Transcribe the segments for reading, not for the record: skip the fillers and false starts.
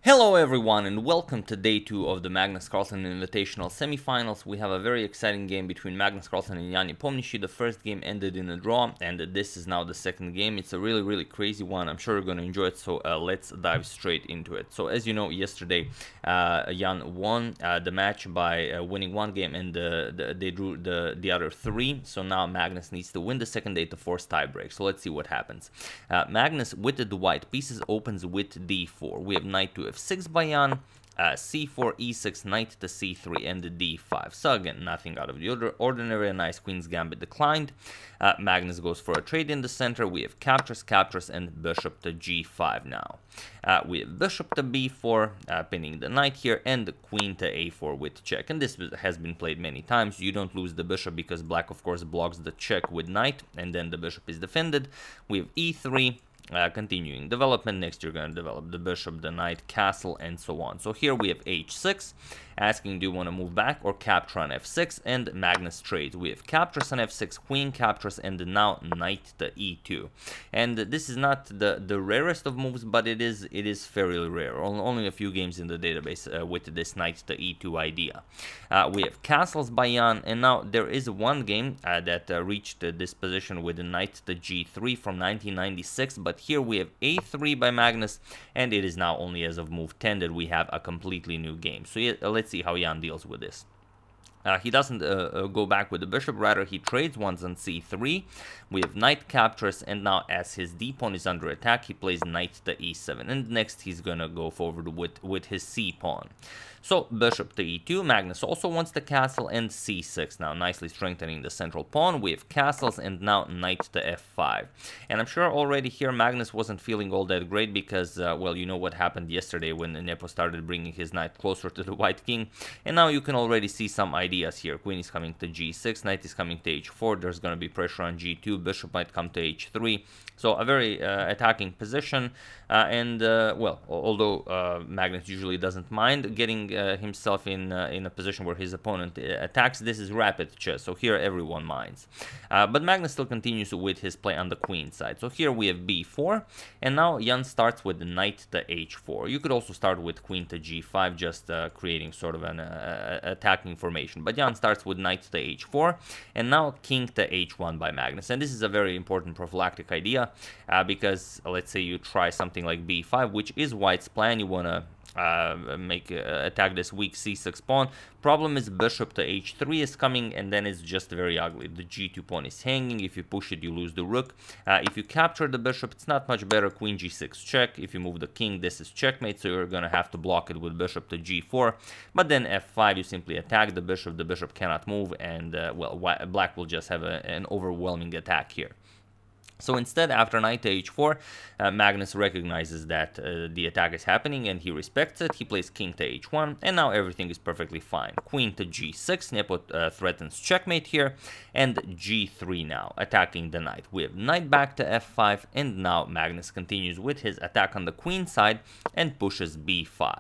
Hello everyone and welcome to day 2 of the Magnus Carlsen Invitational semifinals. We have a very exciting game between Magnus Carlsen and Jan Nepomniachtchi. The first game ended in a draw and this is now the second game. It's a really crazy one. I'm sure you're going to enjoy it, so let's dive straight into it. So as you know, yesterday Jan won the match by winning one game and they drew the other three. So now Magnus needs to win the second day to force tiebreak. So let's see what happens. Magnus with the white pieces opens with d4. We have knight to f6 by Jan, c4, e6, knight to c3, and the d5. So again, nothing out of the ordinary. A nice queen's gambit declined. Magnus goes for a trade in the center. We have captures, and bishop to g5 now. We have bishop to b4, pinning the knight here, and the queen to a4 with check. And this has been played many times. You don't lose the bishop because black, of course, blocks the check with knight, and then the bishop is defended. We have e3. Continuing development. Next you're going to develop the bishop, the knight, castle, and so on. So here we have h6, asking do you want to move back or capture on f6, and Magnus trades. We have captures on f6, queen captures, and now knight to e2. And this is not the rarest of moves, but it is fairly rare. Only a few games in the database with this knight to e2 idea. We have castles by Jan, and now there is one game that reached this position with the knight to g3 from 1996, but here we have a3 by Magnus, and it is now only as of move 10 that we have a completely new game. So yeah, let's see how Jan deals with this. He doesn't go back with the bishop, rather he trades once on c3. We have knight captures, and now as his d pawn is under attack, he plays knight to e7, and next he's gonna go forward with his c pawn. So bishop to e2, Magnus also wants the castle, and c6, now nicely strengthening the central pawn. We have castles, and now knight to f5. And I'm sure already here Magnus wasn't feeling all that great because, well, you know what happened yesterday when Nepo started bringing his knight closer to the white king, and now you can already see some ideas here. Queen is coming to g6, knight is coming to h4, there's going to be pressure on g2, bishop might come to h3. So a very attacking position, and well, although Magnus usually doesn't mind getting himself in a position where his opponent attacks, this is rapid chess, so here everyone minds. But Magnus still continues with his play on the queen side. So here we have b4, and now Jan starts with the knight to h4. You could also start with queen to g5, just creating sort of an attacking formation. But Jan starts with knight to h4, and now king to h1 by Magnus. And this is a very important prophylactic idea, because let's say you try something like b5, which is white's plan. You want to attack this weak c6 pawn. Problem is bishop to h3 is coming, and then it's just very ugly. The g2 pawn is hanging. If you push it, you lose the rook. If you capture the bishop, it's not much better. Queen g6 check. If you move the king, this is checkmate, so you're gonna have to block it with bishop to g4. But then f5, you simply attack the bishop cannot move, and well, black will just have an overwhelming attack here. So instead, after knight to h4, Magnus recognizes that the attack is happening and he respects it. He plays king to h1, and now everything is perfectly fine. Queen to g6, Nepo threatens checkmate here, and g3 now, attacking the knight. We have knight back to f5, and now Magnus continues with his attack on the queen side and pushes b5.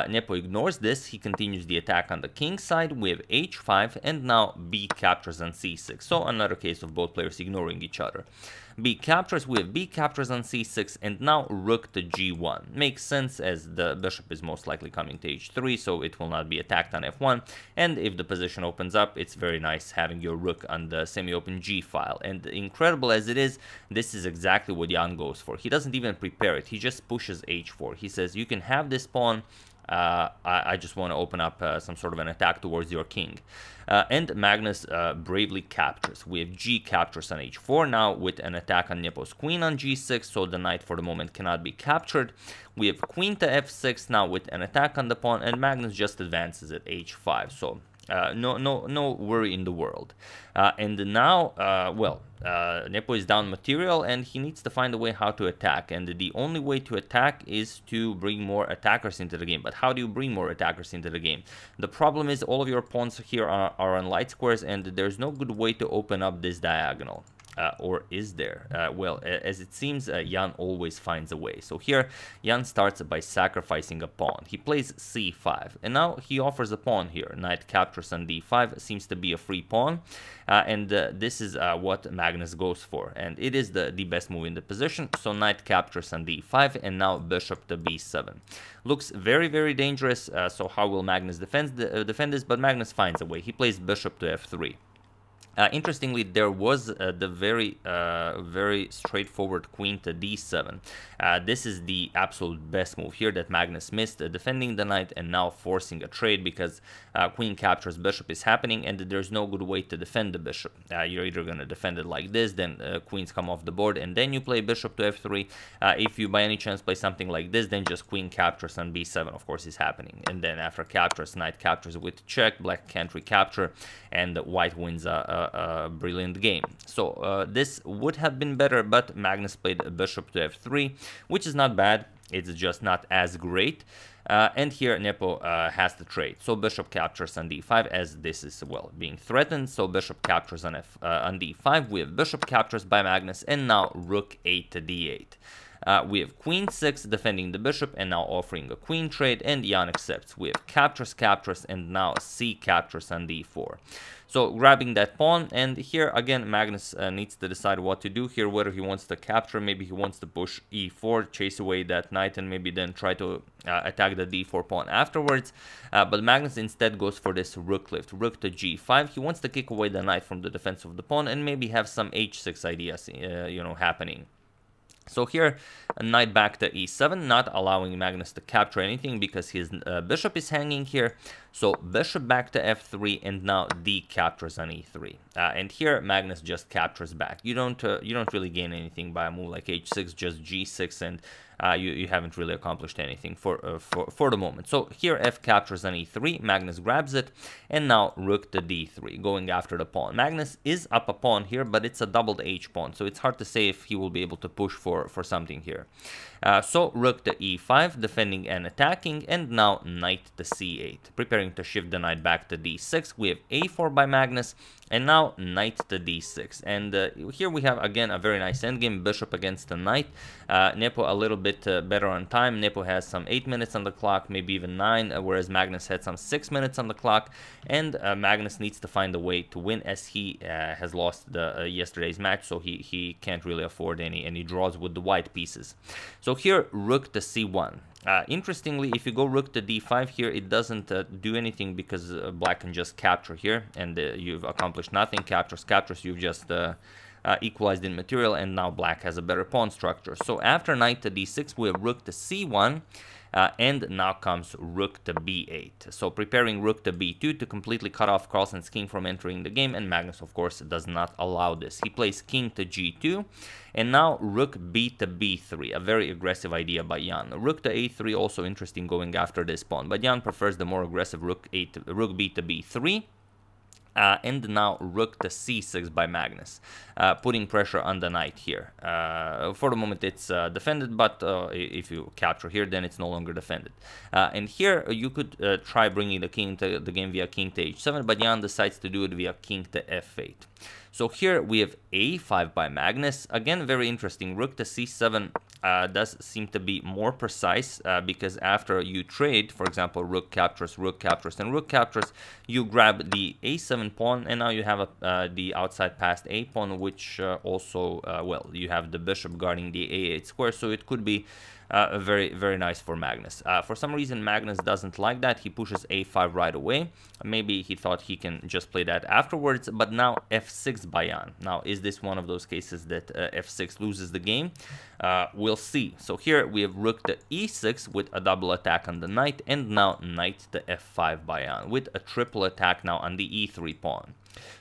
Nepo ignores this. He continues the attack on the king side. We have h5, and now b captures on c6. So another case of both players ignoring each other. B captures, we have b captures on c6, and now rook to g1. Makes sense, as the bishop is most likely coming to h3, so it will not be attacked on f1. And if the position opens up, it's very nice having your rook on the semi-open g file. And incredible as it is, this is exactly what Jan goes for. He doesn't even prepare it. He just pushes h4. He says, you can have this pawn. I just want to open up some sort of an attack towards your king. And Magnus bravely captures. We have g captures on h4 now with an attack on Nepo's queen on g6, so the knight for the moment cannot be captured. We have queen to f6 now with an attack on the pawn, and Magnus just advances at h5. So no worry in the world. And now, well, Nepo is down material, and he needs to find a way how to attack. And the only way to attack is to bring more attackers into the game. But how do you bring more attackers into the game? The problem is all of your pawns here are on light squares, and there's no good way to open up this diagonal. or is there? Well, as it seems, Jan always finds a way. So here, Jan starts by sacrificing a pawn. He plays c5, and now he offers a pawn here. Knight captures on d5, seems to be a free pawn, and this is what Magnus goes for, and it is the best move in the position. So knight captures on d5, and now bishop to b7. Looks very, very dangerous, so how will Magnus defend this? But Magnus finds a way. He plays bishop to f3. Interestingly, there was the very straightforward queen to d7. This is the absolute best move here that Magnus missed, defending the knight and now forcing a trade, because queen captures bishop is happening and there's no good way to defend the bishop. You're either going to defend it like this, then queens come off the board, and then you play bishop to f3. If you by any chance play something like this, then just queen captures on b7, of course, is happening. And then after captures, knight captures with check, black can't recapture, and white wins a brilliant game. So this would have been better, but Magnus played bishop to f3, which is not bad. It's just not as great. And here Nepo has the trade. So bishop captures on d5, as this is, well, being threatened. So bishop captures on d5. We have bishop captures by Magnus, and now rook 8 to d8. We have queen 6 defending the bishop and now offering a queen trade, and Jan accepts. We have captures, and now c captures on d4. So grabbing that pawn, and here again Magnus needs to decide what to do here, whether he wants to capture, maybe he wants to push e4, chase away that knight, and maybe then try to attack the d4 pawn afterwards. But Magnus instead goes for this rook lift, rook to g5. He wants to kick away the knight from the defense of the pawn and maybe have some h6 ideas, happening. So here, a knight back to e7, not allowing Magnus to capture anything because his bishop is hanging here. So bishop back to f3, and now d captures on e3. And here Magnus just captures back. You don't really gain anything by a move like h6, just g6, and you haven't really accomplished anything for the moment. So here f captures on e3, Magnus grabs it, and now rook to d3, going after the pawn. Magnus is up a pawn here, but it's a doubled h pawn, so it's hard to say if he will be able to push for something here. So rook to e5, defending and attacking, and now knight to c8, preparing to shift the knight back to d6. We have a4 by Magnus, and now knight to d6. And here we have again a very nice endgame, bishop against the knight. Nepo a little bit better on time. Nepo has some 8 minutes on the clock, maybe even 9, whereas Magnus had some 6 minutes on the clock. And Magnus needs to find a way to win, as he has lost yesterday's match, so he can't really afford any draws with the white pieces. So here, rook to c1. Interestingly, if you go rook to d5 here, it doesn't do anything because black can just capture here, and you've accomplished nothing. Captures, you've just equalized in material, and now black has a better pawn structure. So after knight to d6, we have rook to c1, and now comes rook to b8. So preparing rook to b2 to completely cut off Carlsen's king from entering the game, and Magnus, of course, does not allow this. He plays king to g2, and now rook b to b3, a very aggressive idea by Jan. Rook to a3, also interesting going after this pawn, but Jan prefers the more aggressive rook b to b3. And now rook to c6 by Magnus, putting pressure on the knight here. For the moment it's defended, but if you capture here, then it's no longer defended. And here you could try bringing the king to the game via king to h7, but Jan decides to do it via king to f8. So here we have a5 by Magnus. Again, very interesting. Rook to c7 does seem to be more precise because after you trade, for example, rook captures, and rook captures, you grab the a7 pawn, and now you have the outside passed a pawn, which also, well, you have the bishop guarding the a8 square, so it could be very, very nice for Magnus. For some reason, Magnus doesn't like that. He pushes a5 right away. Maybe he thought he can just play that afterwards, but now f6 by Jan. Now, is this one of those cases that f6 loses the game? We'll see. So here we have rook to e6 with a double attack on the knight, and now knight to f5 by Jan with a triple attack now on the e3 pawn.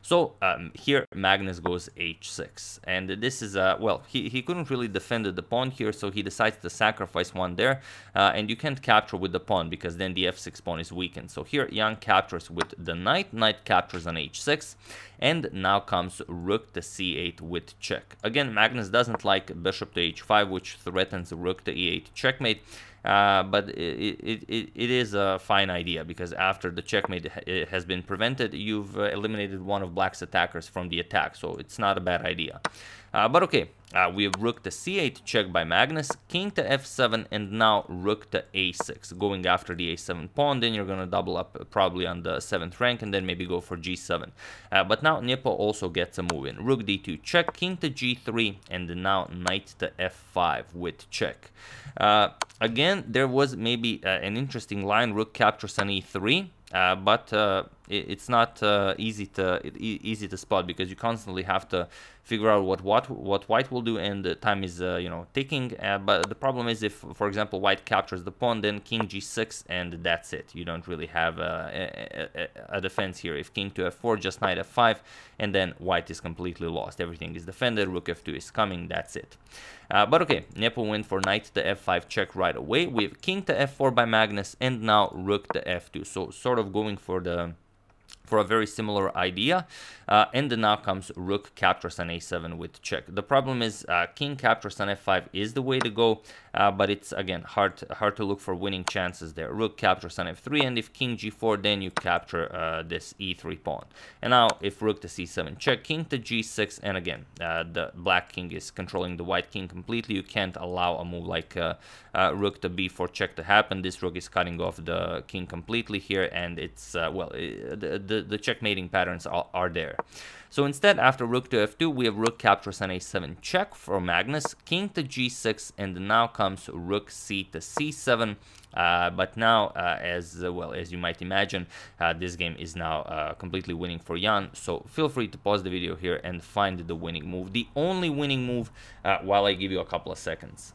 So here Magnus goes h6, and this is well, he couldn't really defend the pawn here, so he decides to sacrifice one there, and you can't capture with the pawn because then the f6 pawn is weakened. So here Jan captures with the knight captures on h6, and now comes rook to c8 with check. Again, Magnus doesn't like bishop to h5, which threatens rook to e8 checkmate, but it is a fine idea, because after the checkmate has been prevented, you've eliminated one of black's attackers from the attack, so it's not a bad idea. But okay, we have rook to c8 check by Magnus, king to f7, and now rook to a6, going after the a7 pawn. Then you're going to double up probably on the 7th rank, and then maybe go for g7. But now Nepo also gets a move in. Rook d2 check, king to g3, and now knight to f5 with check. Again, there was maybe an interesting line, rook captures on e3. But it's not easy to spot, because you constantly have to figure out what white will do, and the time is ticking. But the problem is, if for example white captures the pawn, then king g6, and that's it. You don't really have a defense here. If king to f4, just knight f5, and then white is completely lost. Everything is defended. Rook f2 is coming. That's it. But okay, Nepo went for knight to f5 check right away. We have king to f4 by Magnus, and now rook to f2. So sort of going for a very similar idea, and then now comes rook captures on a7 with check. The problem is king captures on f5 is the way to go, but it's again hard to look for winning chances there. Rook captures on f3, and if king g4, then you capture this e3 pawn. And now if rook to c7 check, king to g6, and again the black king is controlling the white king completely. You can't allow a move like rook to b4 check to happen. This rook is cutting off the king completely here, and it's well, the checkmating patterns are there. So instead, after rook to f2, we have rook captures on a7 check for Magnus, king to g6, and now comes rook c to c7. But now, as well as you might imagine, this game is now completely winning for Jan. So feel free to pause the video here and find the winning move, the only winning move, while I give you a couple of seconds.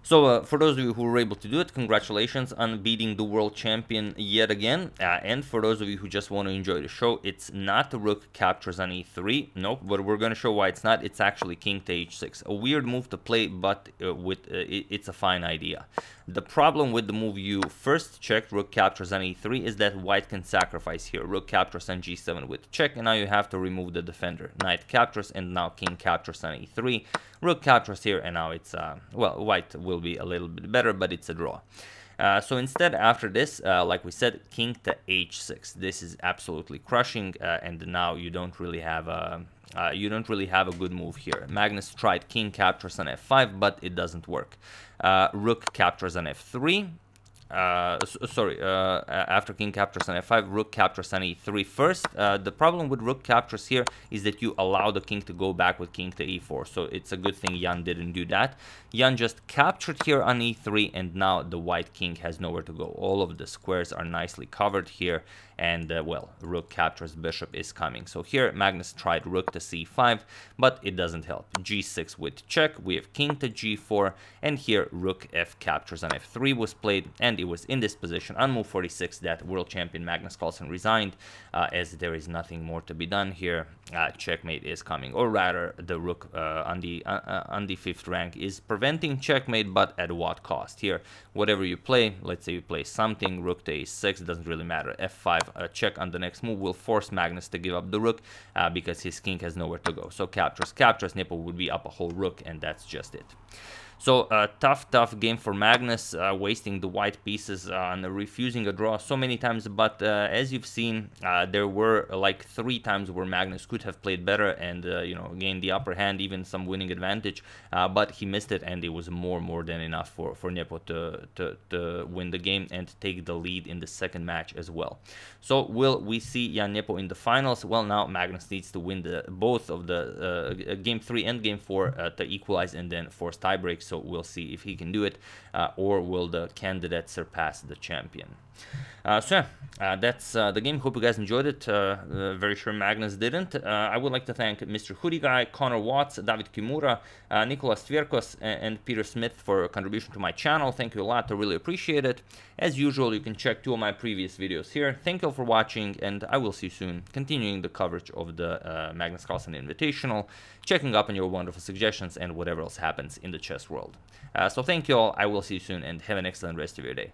So for those of you who were able to do it, congratulations on beating the world champion yet again. And for those of you who just want to enjoy the show, it's not the rook captures on e3. Nope, but we're going to show why it's not. It's actually king to h6. A weird move to play, but it's a fine idea. The problem with the move you first checked, rook captures on e3, is that white can sacrifice here. Rook captures on g7 with check, and now you have to remove the defender. Knight captures, and now king captures on e3. Rook captures here, and now it's, well, white will be a little bit better, but it's a draw. So instead, after this, like we said, king to h6. This is absolutely crushing, and now you don't really have a good move here. Magnus tried king captures on f5, but it doesn't work. Rook captures on f3. After king captures on f5, rook captures on e3 first. The problem with rook captures here is that you allow the king to go back with king to e4, so it's a good thing Jan didn't do that. Jan just captured here on e3, and now the white king has nowhere to go. All of the squares are nicely covered here, and well, rook captures bishop is coming. So here Magnus tried rook to c5, but it doesn't help. g6 with check, we have king to g4, and here rook f captures on f3 was played, and it was in this position on move 46 that world champion Magnus Carlsen resigned, as there is nothing more to be done here. Checkmate is coming, or rather the rook on the 5th rank is preventing checkmate, but at what cost? Here, whatever you play, let's say you play something, rook to a6, doesn't really matter. f5 check on the next move will force Magnus to give up the rook, because his king has nowhere to go. So captures, Nepo would be up a whole rook, and that's just it. So tough game for Magnus, wasting the white pieces and refusing a draw so many times. But as you've seen, there were like 3 times where Magnus could have played better and gained the upper hand, even some winning advantage. But he missed it, and it was more than enough for Nepo to win the game and take the lead in the second match as well. So will we see Jan Nepo in the finals? Well, now Magnus needs to win both of the game 3 and game 4 to equalize and then force tiebreak. So we'll see if he can do it, or will the candidate surpass the champion. So yeah, that's the game. Hope you guys enjoyed it. Very sure Magnus didn't. I would like to thank Mr. Hoodie Guy, Connor Watts, David Kimura, Nicolas Tverkos, and Peter Smith for contribution to my channel. Thank you a lot. I really appreciate it. As usual, you can check 2 of my previous videos here. Thank you all for watching, and I will see you soon, continuing the coverage of the Magnus Carlsen Invitational, checking up on your wonderful suggestions and whatever else happens in the chess world. So thank you all. I will see you soon, and have an excellent rest of your day.